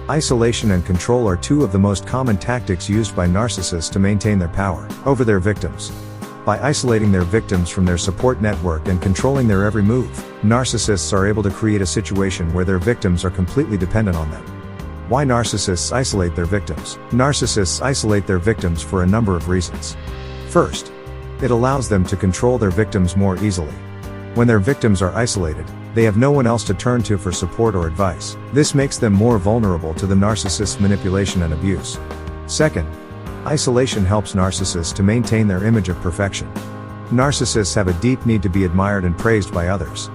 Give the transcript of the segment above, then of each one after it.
Isolation and control are two of the most common tactics used by narcissists to maintain their power over their victims. By isolating their victims from their support network and controlling their every move, narcissists are able to create a situation where their victims are completely dependent on them. Why narcissists isolate their victims? Narcissists isolate their victims for a number of reasons. First, it allows them to control their victims more easily. When their victims are isolated, they have no one else to turn to for support or advice. This makes them more vulnerable to the narcissist's manipulation and abuse. Second, isolation helps narcissists to maintain their image of perfection. Narcissists have a deep need to be admired and praised by others.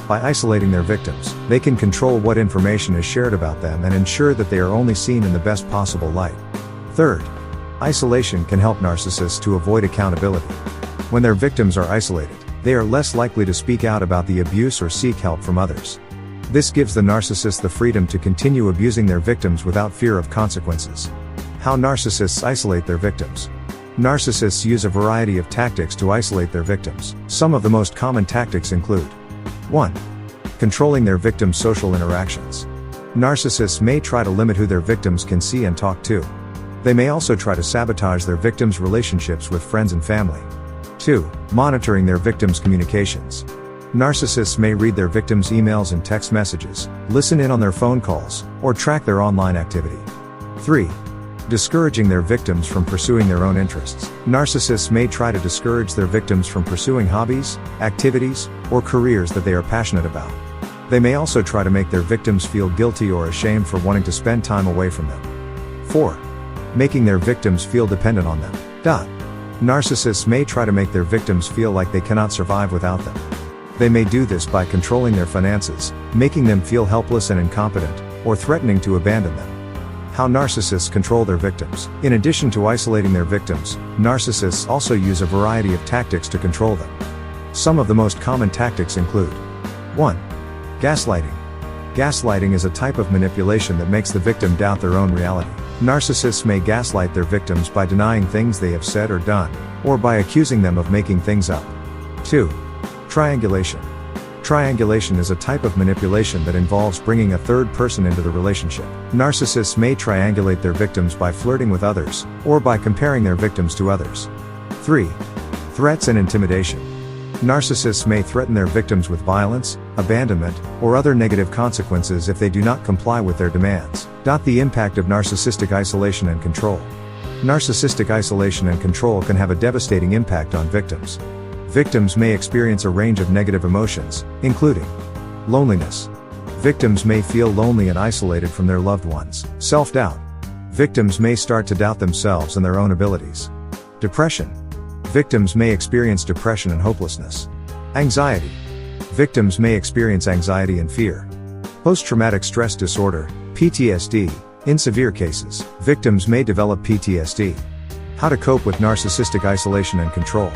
By isolating their victims, they can control what information is shared about them and ensure that they are only seen in the best possible light. Third, isolation can help narcissists to avoid accountability. When their victims are isolated, they are less likely to speak out about the abuse or seek help from others. This gives the narcissist the freedom to continue abusing their victims without fear of consequences. How narcissists isolate their victims. Narcissists use a variety of tactics to isolate their victims. Some of the most common tactics include 1. Controlling their victims' social interactions. Narcissists may try to limit who their victims can see and talk to. They may also try to sabotage their victims' relationships with friends and family. 2. Monitoring their victims' communications. Narcissists may read their victims' emails and text messages, listen in on their phone calls, or track their online activity. 3. Discouraging their victims from pursuing their own interests. Narcissists may try to discourage their victims from pursuing hobbies, activities, or careers that they are passionate about. They may also try to make their victims feel guilty or ashamed for wanting to spend time away from them. 4. Making their victims feel dependent on them. Narcissists may try to make their victims feel like they cannot survive without them. They may do this by controlling their finances, making them feel helpless and incompetent, or threatening to abandon them. How narcissists control their victims. In addition to isolating their victims, narcissists also use a variety of tactics to control them. Some of the most common tactics include 1. Gaslighting. Gaslighting is a type of manipulation that makes the victim doubt their own reality. Narcissists may gaslight their victims by denying things they have said or done, or by accusing them of making things up. 2. Triangulation. Triangulation is a type of manipulation that involves bringing a third person into the relationship. Narcissists may triangulate their victims by flirting with others, or by comparing their victims to others. 3. Threats and intimidation. Narcissists may threaten their victims with violence, abandonment, or other negative consequences if they do not comply with their demands. The impact of narcissistic isolation and control. Narcissistic isolation and control can have a devastating impact on victims. Victims may experience a range of negative emotions, including loneliness. Victims may feel lonely and isolated from their loved ones. Self-doubt. Victims may start to doubt themselves and their own abilities. Depression. Victims may experience depression and hopelessness. Anxiety. Victims may experience anxiety and fear. Post-traumatic stress disorder, PTSD. In severe cases, victims may develop PTSD. How to cope with narcissistic isolation and control.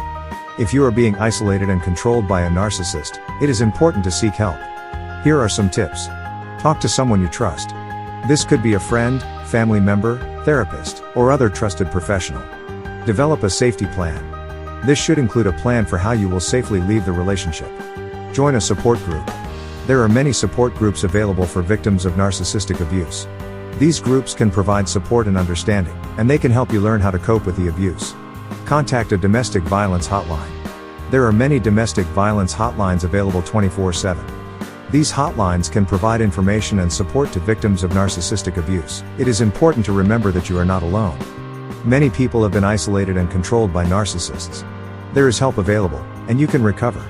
If you are being isolated and controlled by a narcissist, it is important to seek help. Here are some tips. Talk to someone you trust. This could be a friend, family member, therapist, or other trusted professional. Develop a safety plan. This should include a plan for how you will safely leave the relationship. Join a support group. There are many support groups available for victims of narcissistic abuse. These groups can provide support and understanding, and they can help you learn how to cope with the abuse. Contact a domestic violence hotline. There are many domestic violence hotlines available 24/7. These hotlines can provide information and support to victims of narcissistic abuse. It is important to remember that you are not alone. Many people have been isolated and controlled by narcissists. There is help available, and you can recover.